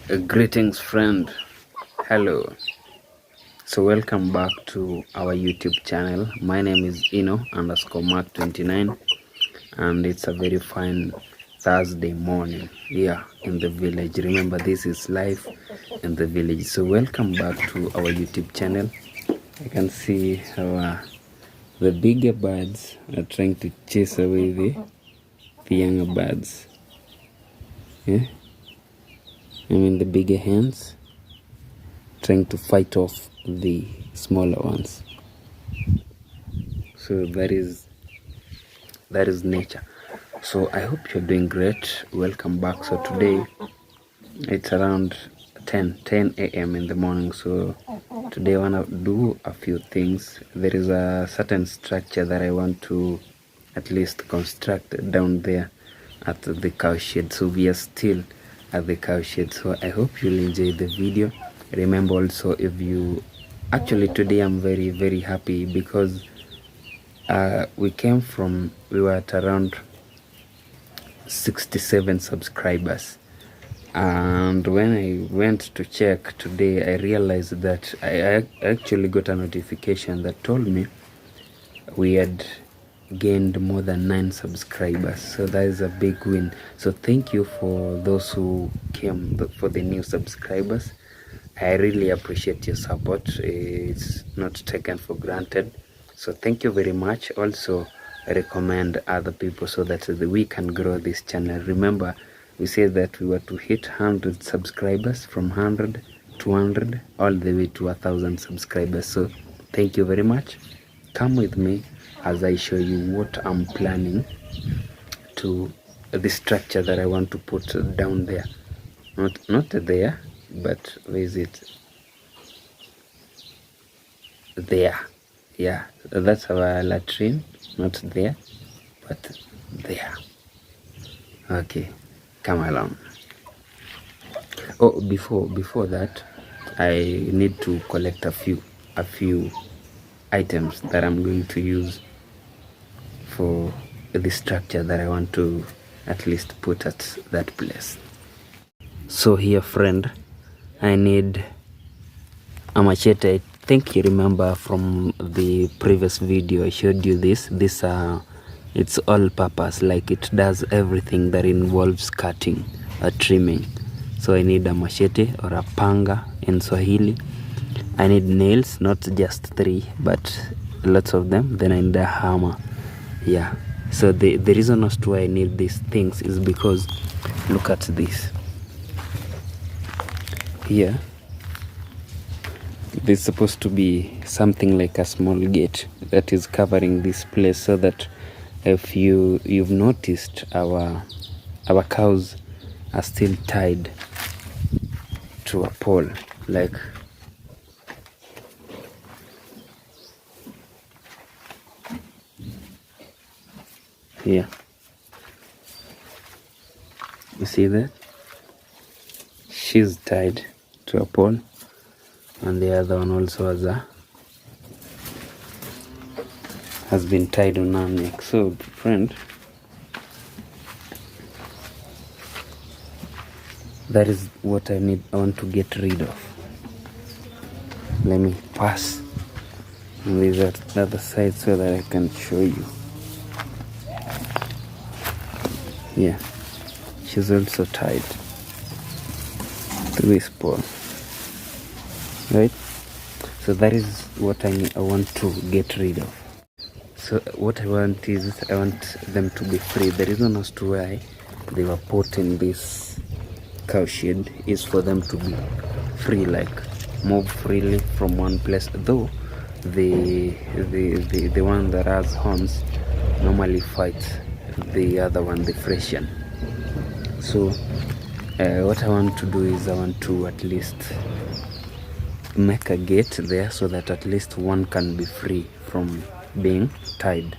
Greetings, friend. Hello. So welcome back to our YouTube channel. My name is Ino_Mark29, and it's a very fine Thursday morning here in the village. Remember, this is life in the village. So welcome back to our YouTube channel. I can see how the bigger birds are trying to chase away the younger birds. Yeah, I mean the bigger hens trying to fight off the smaller ones. So that is nature. So I hope you're doing great. Welcome back. So today it's around 10 a.m. in the morning. So today I want to do a few things. There is a certain structure that I want to at least construct down there at the cow shed. So we are still at the cow shed. So I hope you'll enjoy the video. Remember also, if you actually today I'm very happy because we were at around 67 subscribers, and when I went to check today I realized that I actually got a notification that told me we had gained more than 9 subscribers. So that is a big win. So thank you for those who came, for the new subscribers. I really appreciate your support. It's not taken for granted. So thank you very much. Also recommend other people so that we can grow this channel. Remember, we said that we were to hit 100 subscribers, from 100 to 100 all the way to 1,000 subscribers. So thank you very much. Come with me as I show you what I'm planning to the structure that I want to put down there. Not there, but where is it? There. Yeah, that's our latrine. Not there, but there. Okay, come along. Oh, before that, I need to collect a few items that I'm going to use for the structure that I want to at least put at that place. So here, friend, I need a machete. I think you remember from the previous video I showed you this it's all purpose, like it does everything that involves cutting or trimming. So I need a machete, or a panga in Swahili. I need nails, not just 3 but lots of them. Then I need a hammer. Yeah, so the reason as to why I need these things is because look at this here. There's supposed to be something like a small gate that is covering this place, so that if you've noticed, our cows are still tied to a pole, like here. You see that? She's tied to a pole, and the other one also has been tied on her neck. So friend, that is what I need. I want to get rid of. Let me pass on the other side so that I can show you. Yeah, she's also tied to this pole, right? So that is what I want to get rid of. So what I want is, I want them to be free. The reason as to why they were put in this cow shed is for them to be free, like move freely from one place. Though the one that has horns normally fights the other one, the Frisian. So what I want to do is, I want to at least make a gate there so that at least one can be free from being tied,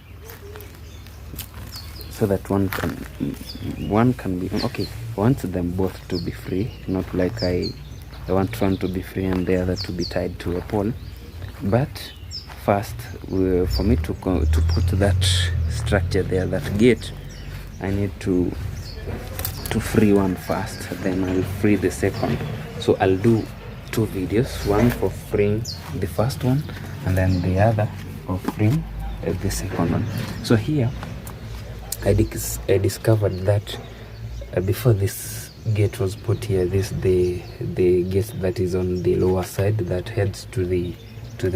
so that one can be okay. I want them both to be free, not like I want one to be free and the other to be tied to a pole. But first, for me to put that structure there, that gate, I need to to free one first, then I'll free the second. So I'll do 2 videos, one for freeing the first one and then the other for freeing the second one. So here I discovered that before this gate was put here, this the gate that is on the lower side that heads to the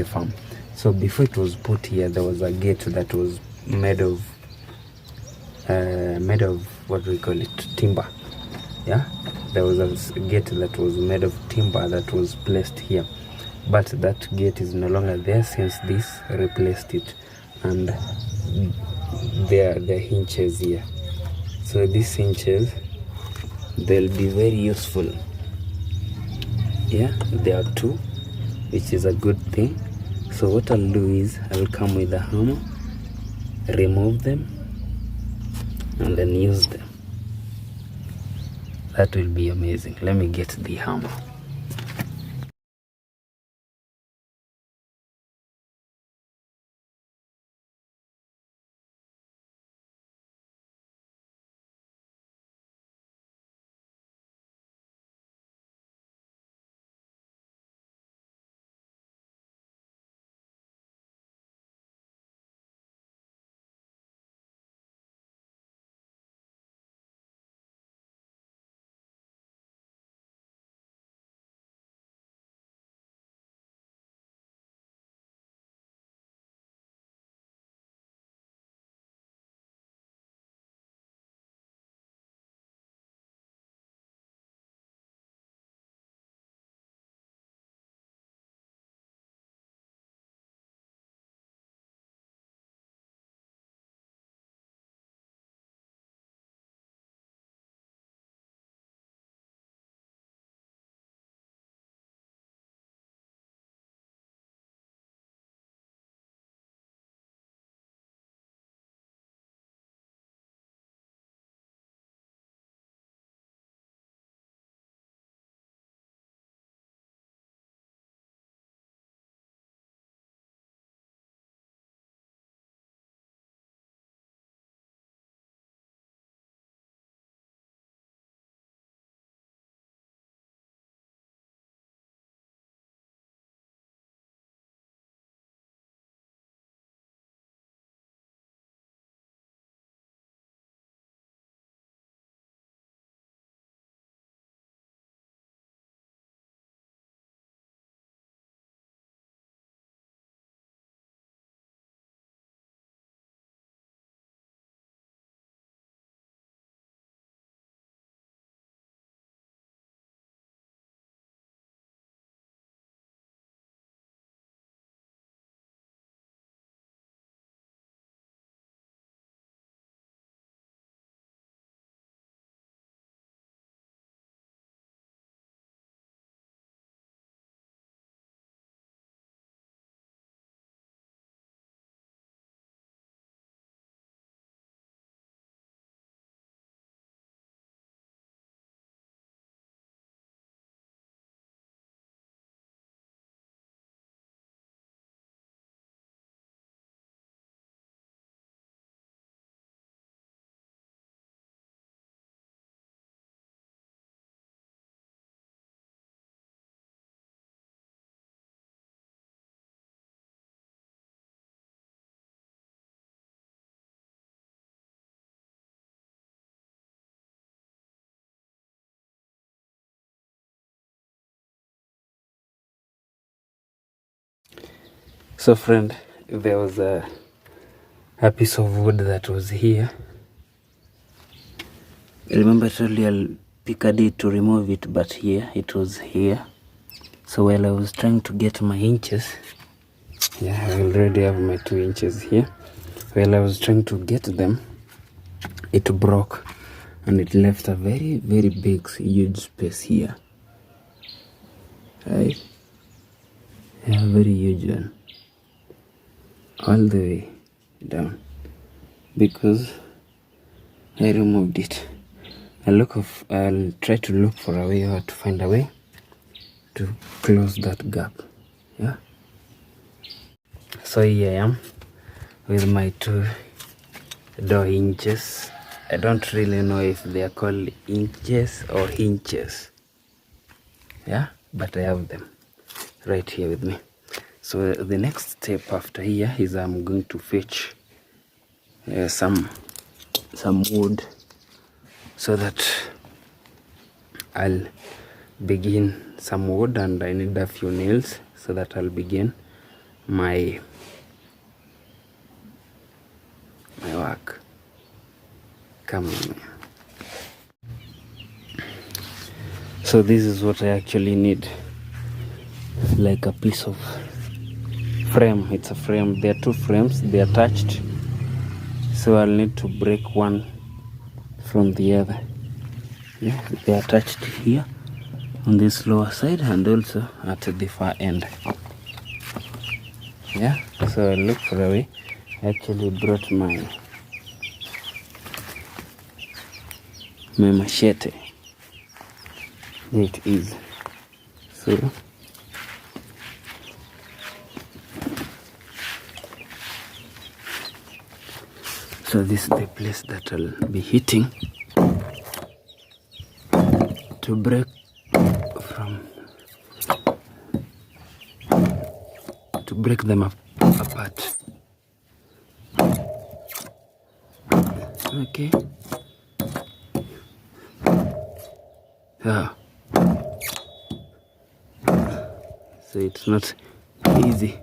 farm. So before it was put here, there was a gate that was made of what do we call it, timber. Yeah, there was a gate that was made of timber that was placed here, but that gate is no longer there since this replaced it, and there are hinges here. So these hinges, they'll be very useful. Yeah, there are 2, which is a good thing. So what I'll do is I'll come with a hammer, remove them and then use them. That will be amazing. Let me get the hammer. So friend, there was a piece of wood that was here. Remember I told you I'll pick a day to remove it, but here it was here. So while I was trying to get my inches, yeah, I already have my 2 inches here. While I was trying to get them, it broke and it left a very, very big, huge space here. Right? Yeah, very huge one. All the way down, because I removed it. I'll try to look for a way, or to find a way to close that gap. Yeah. So here I am with my 2 door hinges. I don't really know if they are called inches or hinges. Yeah, but I have them right here with me. So the next step after here is I'm going to fetch some wood so that I'll begin some wood, and I need a few nails so that I'll begin my work. Come on. So this is what I actually need, like a piece of frame. It's a frame. There are two frames, they are attached, so I'll need to break one from the other. Yeah, they are attached here on this lower side and also at the far end. Yeah, so I look for a way. I actually brought my machete. There it is. So this is the place that I'll be hitting to break them apart. Okay. So it's not easy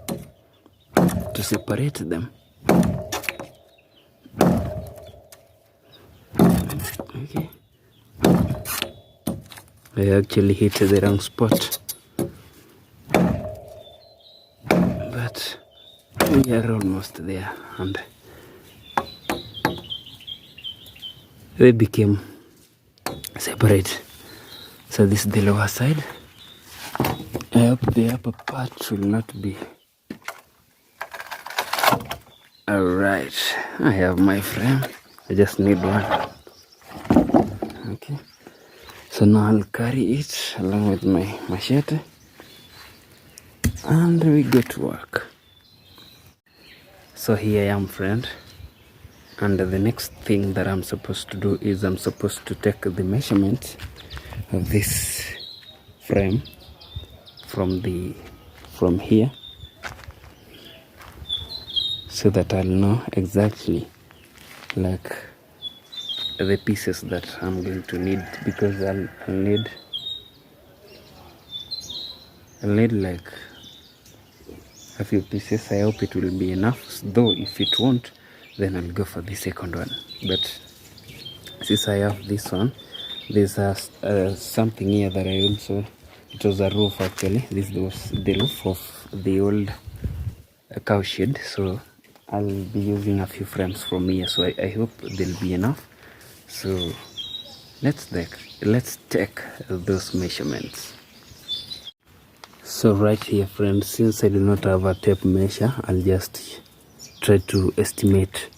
to separate them. Okay. I actually hit the wrong spot, but we are almost there, and they became separate. So this is the lower side. I hope the upper part will not be. Alright, I have my frame. I just need one. Okay. So now I'll carry it along with my machete and we go to work. So here I am, friend, and the next thing that I'm supposed to do is I'm supposed to take the measurement of this frame from here, so that I'll know exactly like the pieces that I'm going to need, because I'll need like a few pieces. I hope it will be enough, though if it won't, then I'll go for the second one. But since I have this one, there's something here that I also, it was a roof actually. This was the roof of the old cow shed, so I'll be using a few frames from here, so I hope there'll be enough. So let's take those measurements. So right here, friends, since I do not have a tape measure, I'll just try to estimate.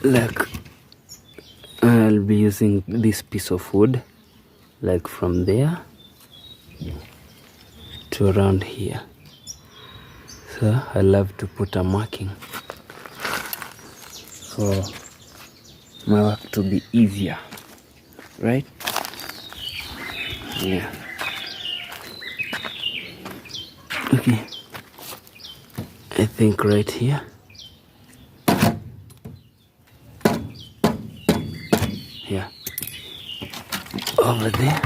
Like I'll be using this piece of wood, like from there to around here. So I love to put a marking for my work to be easier, right? Yeah. Okay, I think right here. Yeah, over there.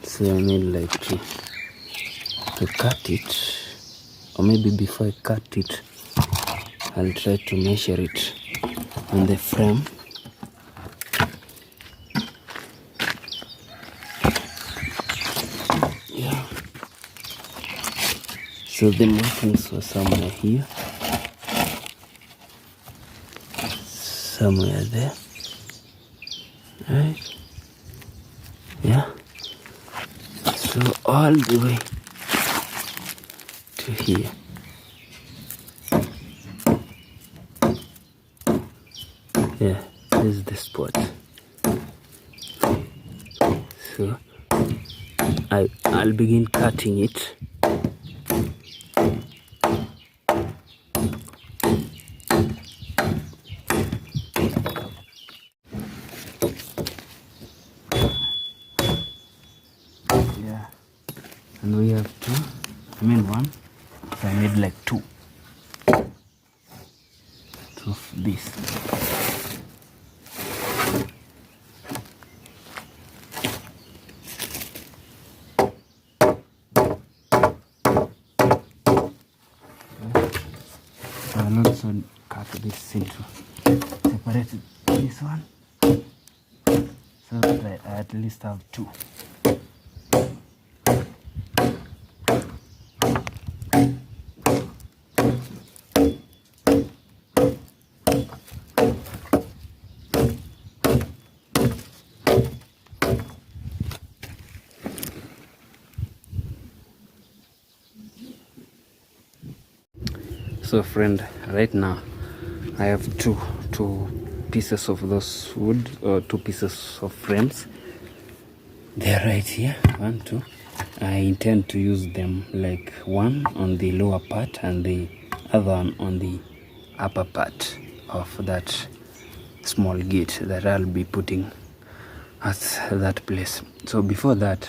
So I need like to cut it, or maybe before I cut it, I'll try to measure it on the frame. Yeah. So the markings were somewhere here, somewhere there, right? Yeah. So all the way to here. Yeah, this is the spot. So I'll begin cutting it of this. I'll also cut this into separate this one so that I at least have two. So friend, right now I have two pieces of those wood, or two pieces of frames. They're right here, 1, 2. I intend to use them, like one on the lower part and the other one on the upper part of that small gate that I'll be putting at that place. So before that,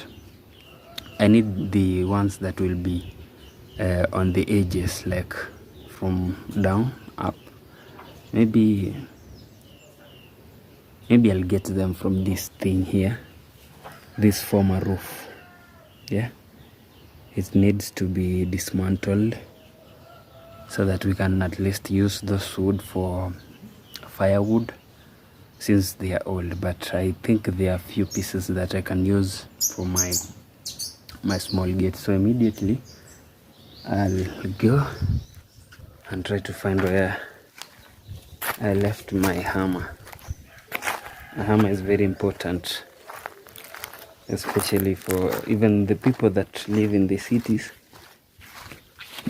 I need the ones that will be on the edges, like from down up. Maybe I'll get them from this thing here, this former roof. Yeah, it needs to be dismantled so that we can at least use those wood for firewood, since they are old. But I think there are a few pieces that I can use for my small gate. So immediately I'll go and try to find where I left my hammer. A hammer is very important, especially for even the people that live in the cities.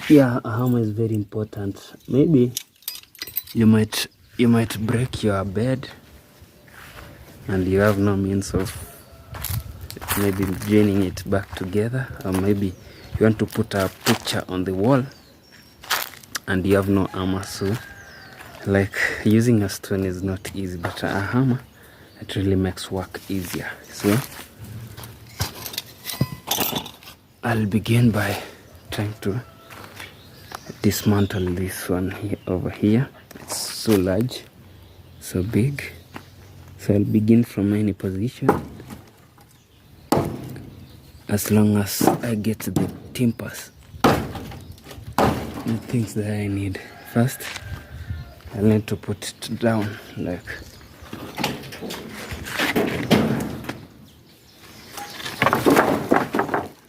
Yeah, a hammer is very important. Maybe you might break your bed and you have no means of maybe joining it back together, or maybe you want to put a picture on the wall and you have no hammer. So like using a stone is not easy, but a hammer, it really makes work easier. So I'll begin by trying to dismantle this one here, over here. It's so large, so big. So I'll begin from any position, as long as I get the timbers, the things that I need. First, I'll need to put it down, like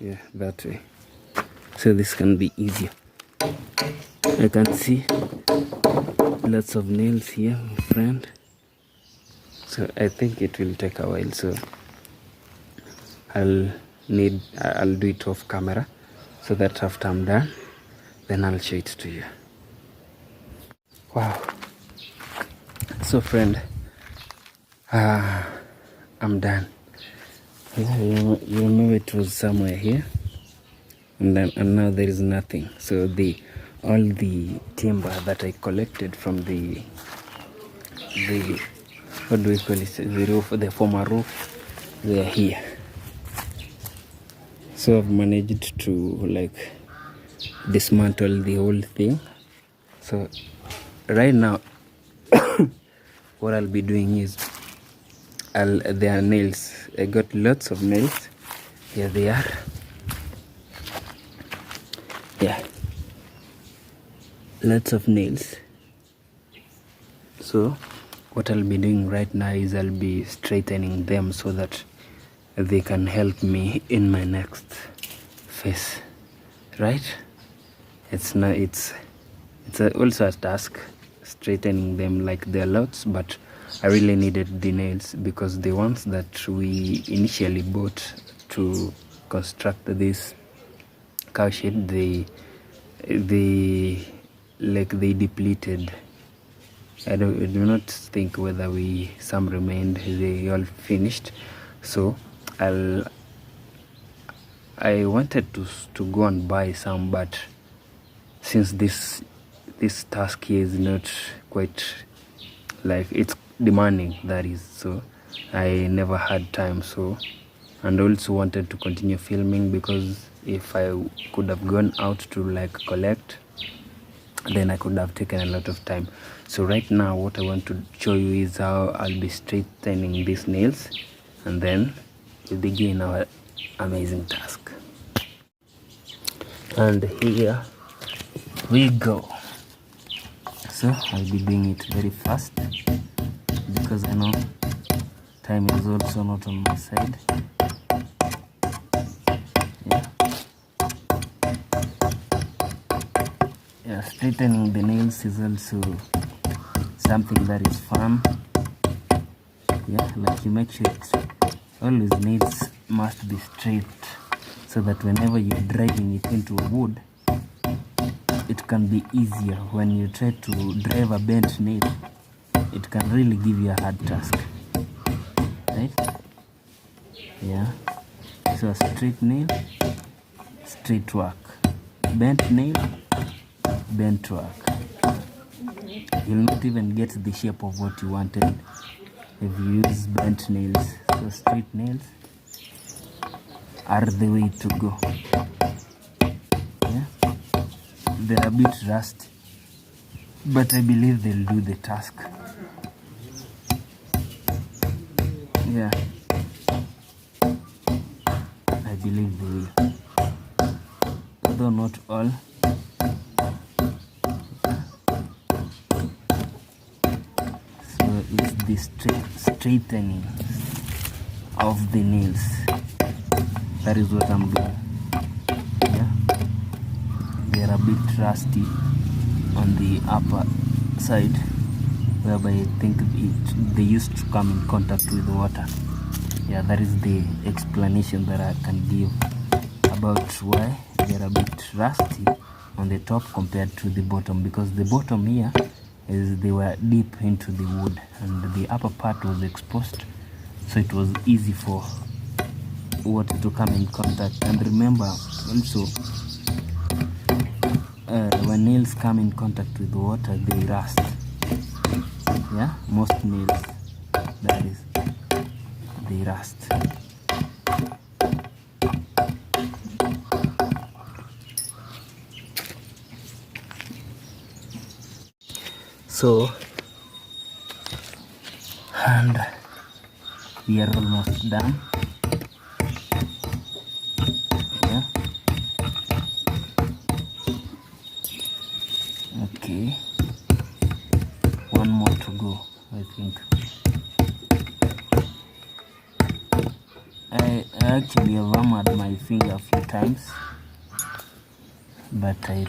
yeah, that way, so this can be easier. I can see lots of nails here, my friend, so I think it will take a while. So I'll do it off camera, so that after I'm done, then I'll show it to you. Wow. So friend, I'm done. Yeah, you remember it was somewhere here, and now there is nothing. So all the timber that I collected from the what do we call it, the roof, the former roof, they are here. So I've managed to like dismantle the whole thing. So right now what I'll be doing is there are nails. I got lots of nails. Here they are. Yeah, lots of nails. So what I'll be doing right now is I'll be straightening them so that they can help me in my next phase, right? It's also a task straightening them, like they're lots, but I really needed the nails because the ones that we initially bought to construct this cow shed, they depleted. I do not think whether some remained, they all finished. So I wanted to go and buy some, but since this task here is not quite, like, it's demanding, that is, so I never had time. So, and also wanted to continue filming, because if I could have gone out to like collect, then I could have taken a lot of time. So right now what I want to show you is how I'll be straightening these nails, and then we begin our amazing task. And here we go. So I'll be doing it very fast because I know time is also not on my side. Yeah, straightening the nails is also something that is fun. Yeah, like you make sure it always nails must be straight, so that whenever you're driving it into a wood, it can be easier. When you try to drive a bent nail, it can really give you a hard task, right? Yeah, so a straight nail, straight work. Bent nail, bent work. You'll not even get the shape of what you wanted if you use bent nails. So straight nails are the way to go. Yeah, they're a bit rusty, but I believe they'll do the task. Yeah, I believe they will, though not all. So it's the straightening of the nails. That is what I'm doing. Yeah, they're a bit rusty on the upper side, whereby I think they used to come in contact with water. Yeah, that is the explanation that I can give about why they're a bit rusty on the top compared to the bottom, because the bottom here is they were deep into the wood and the upper part was exposed, so it was easy for water to come in contact. And remember also, when nails come in contact with water, they rust. Yeah, most nails, that is, they rust. So, and we are almost done. Yeah. Okay. One more to go, I think. I actually have hammered my finger a few times, but I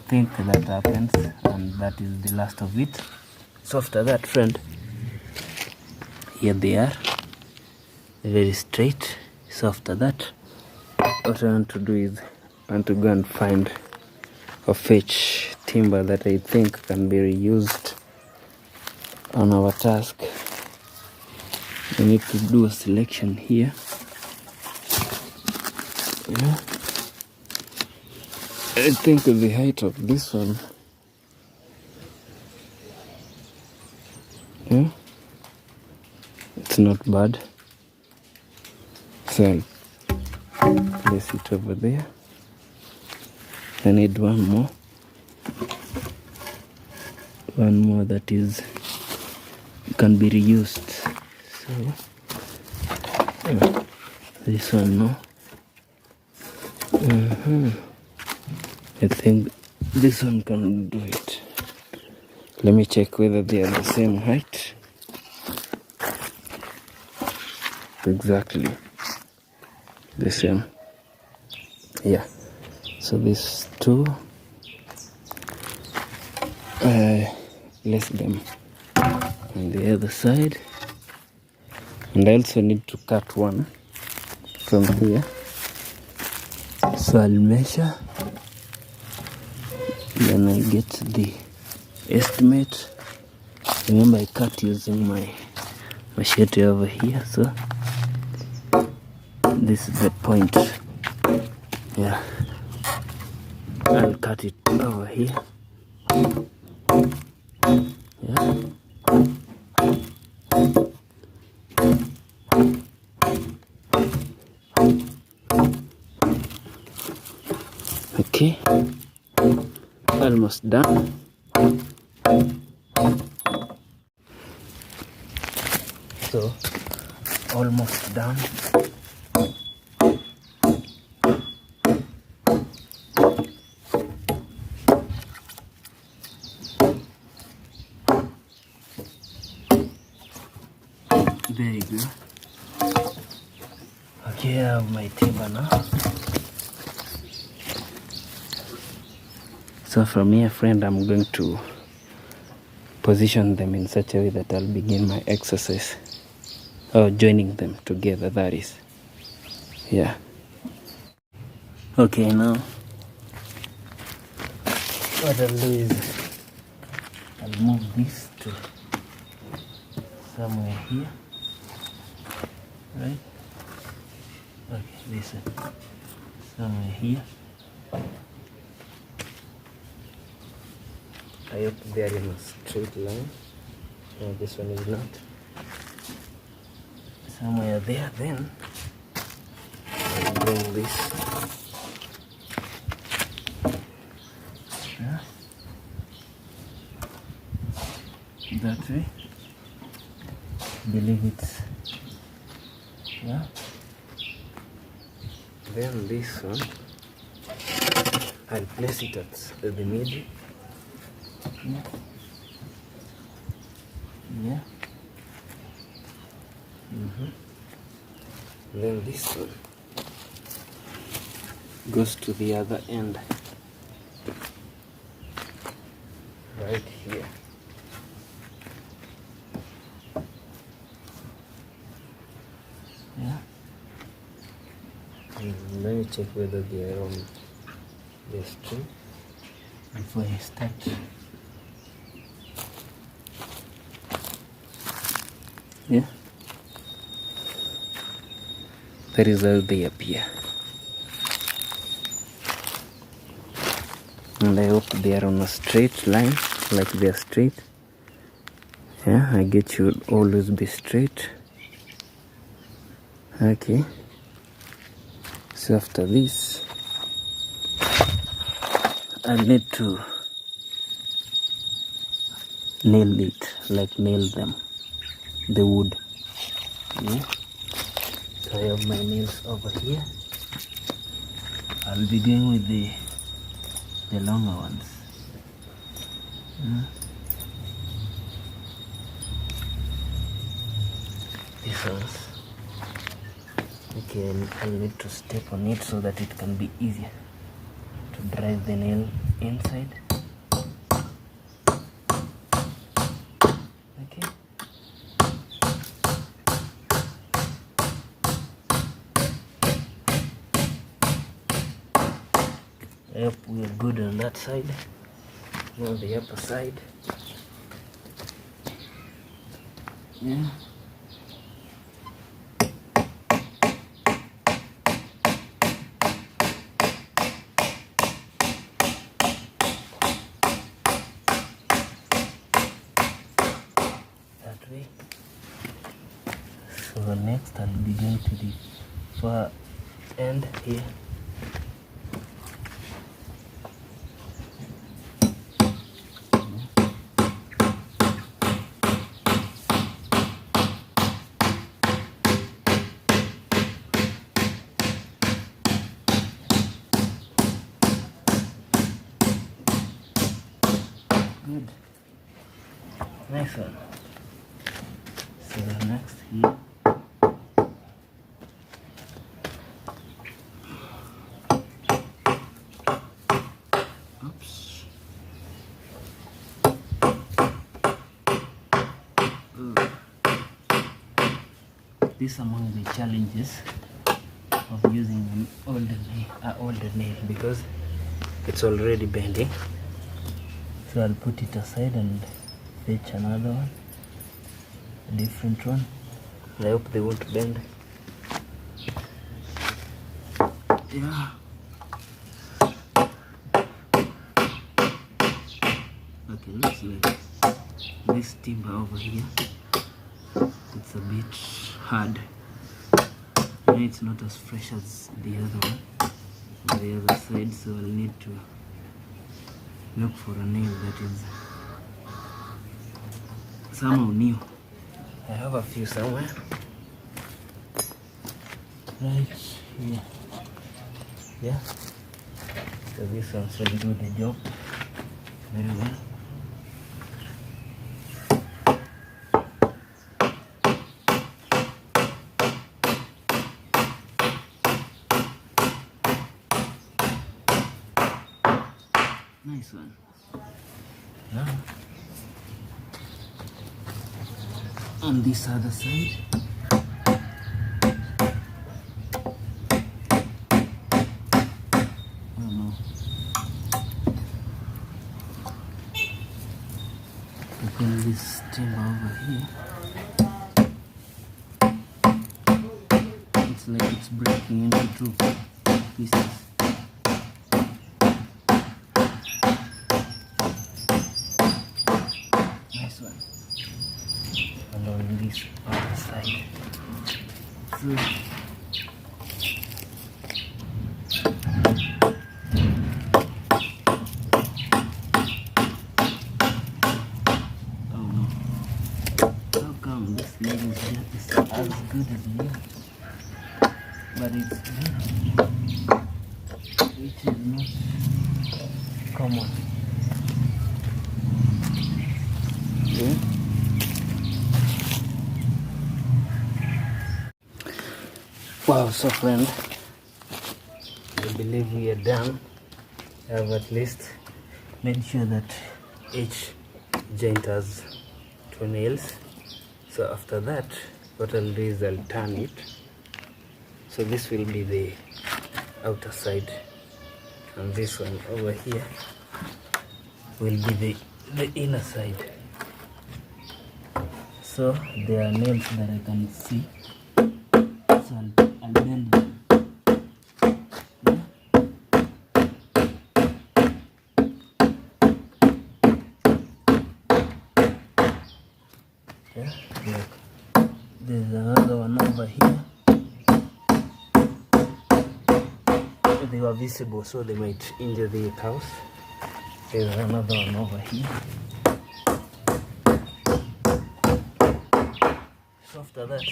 think that happens, and that is the last of it. So after that, friend, here they are, very straight. So after that, what I want to do is I want to go and find or fetch timber that I think can be reused on our task. We need to do a selection here. Yeah, I think the height of this one, yeah, it's not bad. So I'll place it over there. I need one more that is can be reused. So this one, no. I think this one can do it. Let me check whether they are the same height. Exactly the same. Yeah, so these two, place them on the other side, and I also need to cut one from here. So I'll measure, then I get the estimate. Remember, I cut using my machete over here, so this is the point. Yeah, I'll cut it over here. Yeah. Okay, almost almost done. So almost done. There you go. Okay, I have my table now. So from here, friend, I'm going to position them in such a way that I'll begin my exercise, or joining them together, that is. Yeah. Okay, now what I'll do is I'll move this to somewhere here, right? Okay, this one somewhere here. I hope they are in a straight line. No, this one is not. Somewhere there, then I'll bring this. Yeah. That way. I believe it's, yeah. Then this one, I'll place it at the middle. Yeah. Yeah. Then this one goes to the other end, right here. Yeah. And let me check whether they are on the string before I start. Yeah. That is how they appear. And I hope they are on a straight line, like they are straight. Yeah, I get should always be straight. Okay. So after this, I need to nail it, like nail them, the wood. Yeah. So I have my nails over here. I'll be going with the longer ones. These ones. Okay, I'll need to step on it so that it can be easier to drive the nail inside. Okay. I hope we are good on that side. Now the upper side. Yeah. That way. So next I'll be going to the far end here. Good. Nice one. So next here. Oops. This is among the challenges of using an older nail because it's already bending. So I'll put it aside and fetch another one, a different one. I hope they won't bend. Yeah. Okay, looks like this timber over here, it's a bit hard. It's not as fresh as the other one on the other side, so I'll need to look for a nail that is somehow new. I have a few somewhere. Right here. Yeah. So this one will do the job very well. Nice one. Now, on this other side, oh no, open this timber over here. It's like it's breaking into two pieces. Nice one. Along this other side. So, oh no. How come this nail is as good as you? But it's good, which is not common. Yeah. Wow, so friend, I believe we are done. I have at least made sure that each joint has 2 nails. So after that, what I'll do is I'll turn it. So this will be the outer side, and this one over here will be the inner side. So there are nails that I can see. So I'll bend them. Yeah, look. There's another one over here. They were visible, so they might injure the cows. There's another one over here. So after that,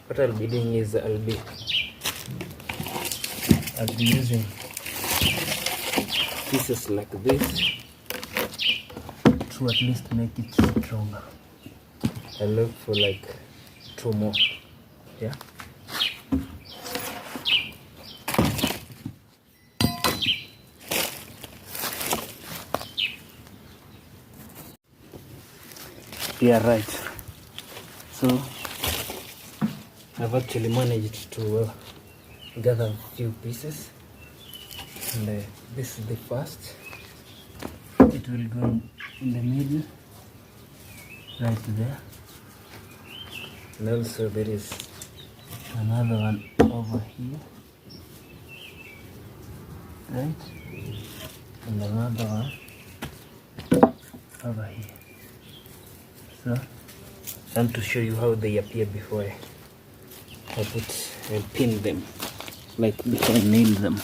what I'll be doing is I'll be using pieces like this to at least make it stronger. I'll look for like 2 more. Yeah. Yeah, right. So I've actually managed to gather a few pieces, and this is the first. It will go in the middle, right there, and also there is another one over here, right, and another one over here. So I want to show you how they appear before I pin them, like before I nail them.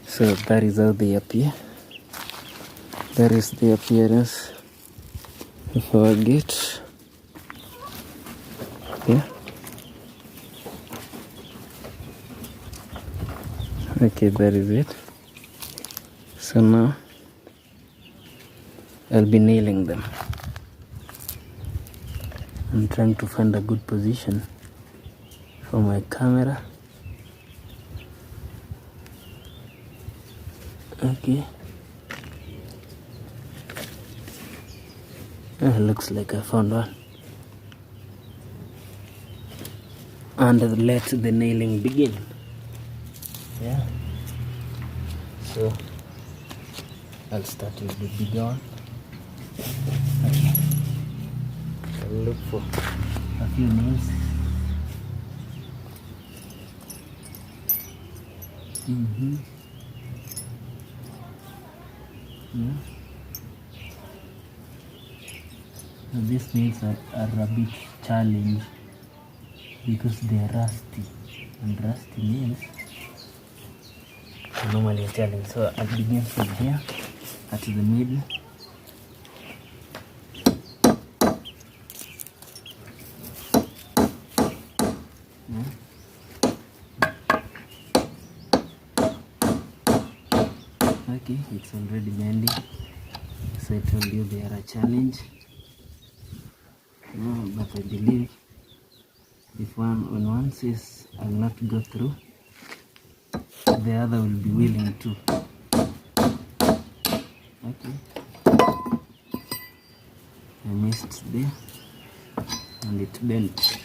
So that is how they appear. That is the appearance of our gate. Yeah. Okay, that is it. So now I'll be nailing them. I'm trying to find a good position for my camera. Okay. Looks like I found one. And let the nailing begin. Yeah. So I'll start with the bigger one. Okay. I'll look for a few nails. Yeah. So these nails are a bit challenge because they are rusty, and rusty nails normally telling. So I'll begin from here at the middle. Okay, it's already bending. So I told you they are a challenge. But I believe if one says I'll not go through, the other will be willing to. Okay, I missed there and it bent.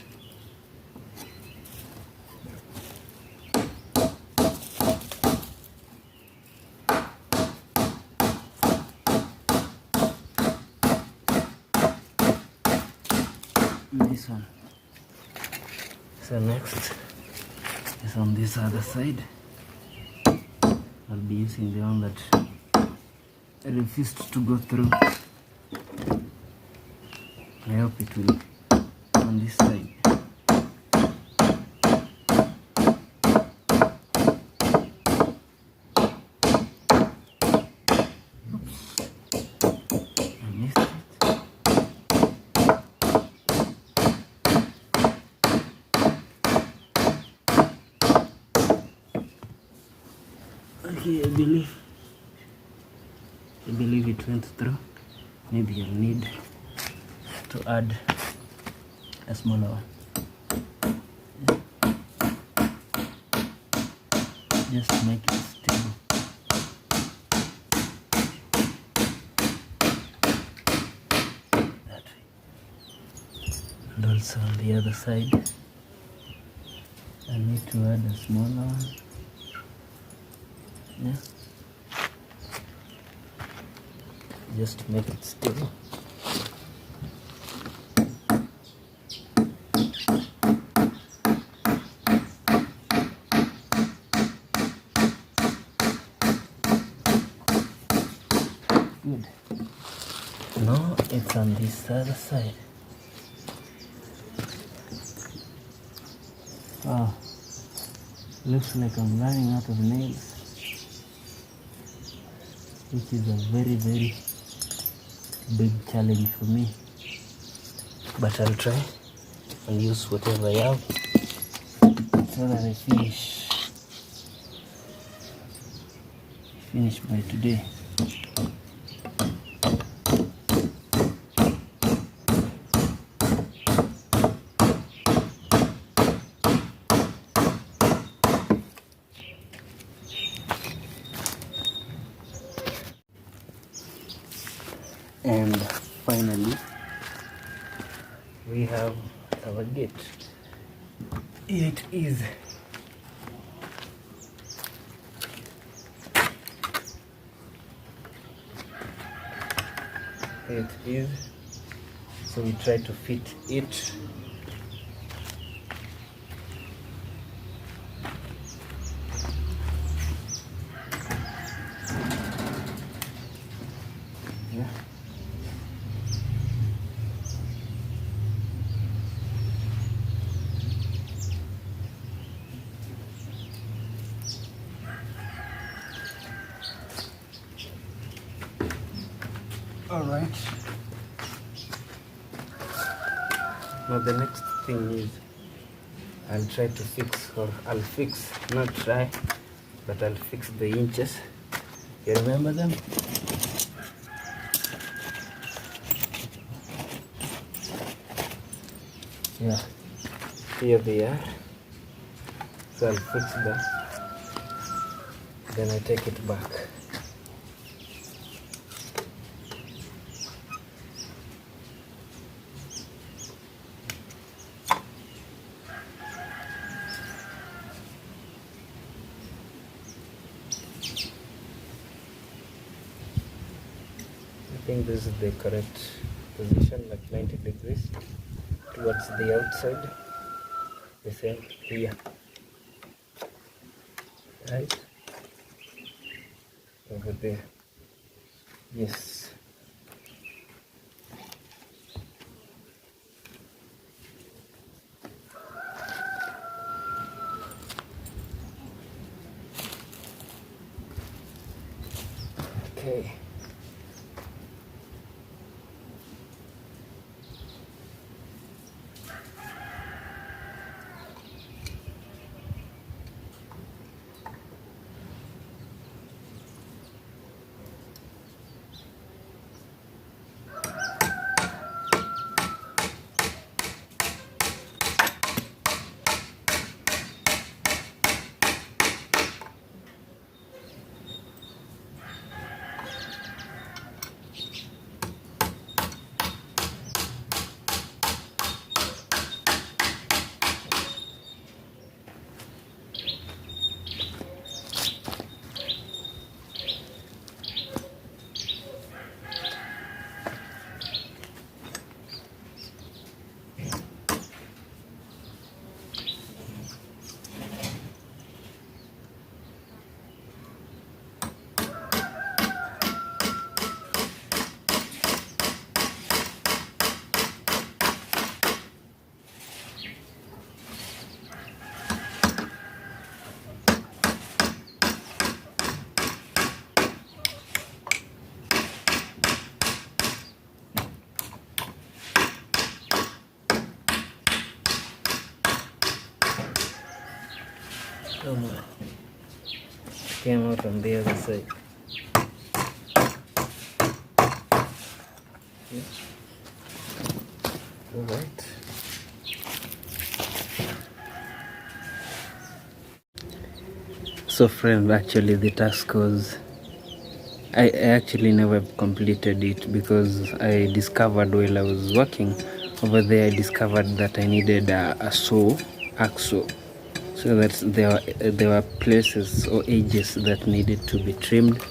This one. So next is on this other side. I'll be using the one that I refused to go through. I hope it will on this side. Oops. I missed it. Okay, I believe it went through. Maybe I'll need to add a smaller one. Just to make it stable. That way. And also on the other side, I need to add a smaller one. Yeah. Just to make it stable. Good. Now it's on this other side. Oh, looks like I'm running out of nails, which is a very, very big challenge for me. But I'll try and use whatever I have so that I finish by today. And finally, we have our gate. Here it is. Here it is. So we try to fit it. Yeah. All right. Now the next thing is I'll try to fix, or I'll fix, not try, but I'll fix the inches. You remember them? Yeah, here they are. So I'll fix them, then I take it back. I think this is the correct position, like 90 degrees towards the outside. The same here, right over there. Yes. Okay. Oh my. Came out on the other side. Yeah. All right. So friend, actually the task was, I actually never completed it because I discovered while I was working over there, I discovered that I needed a saw, axle. So that there were places or edges that needed to be trimmed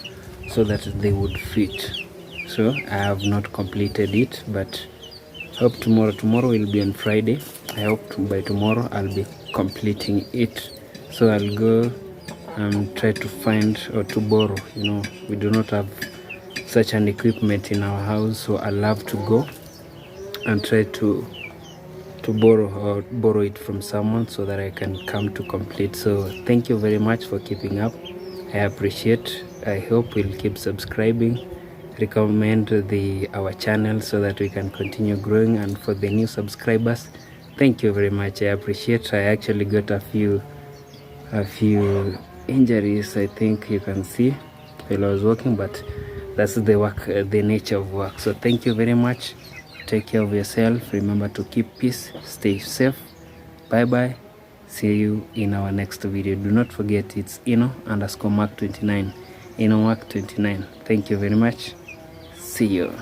so that they would fit. So I have not completed it, but hope tomorrow will be on Friday. I hope by tomorrow I'll be completing it. So I'll go and try to find or to borrow. We do not have such an equipment in our house, so I'll have to go and try to borrow it from someone so that I can come to complete. So thank you very much for keeping up. I appreciate. I hope we'll keep subscribing, recommend our channel so that we can continue growing. And for the new subscribers, thank you very much. I appreciate. I actually got a few injuries, I think you can see while I was working, but that's the work, the nature of work. So thank you very much. Take care of yourself. Remember to keep peace. Stay safe. Bye bye. See you in our next video. Do not forget, it's ino_mark29. ino_mark29. Thank you very much. See you.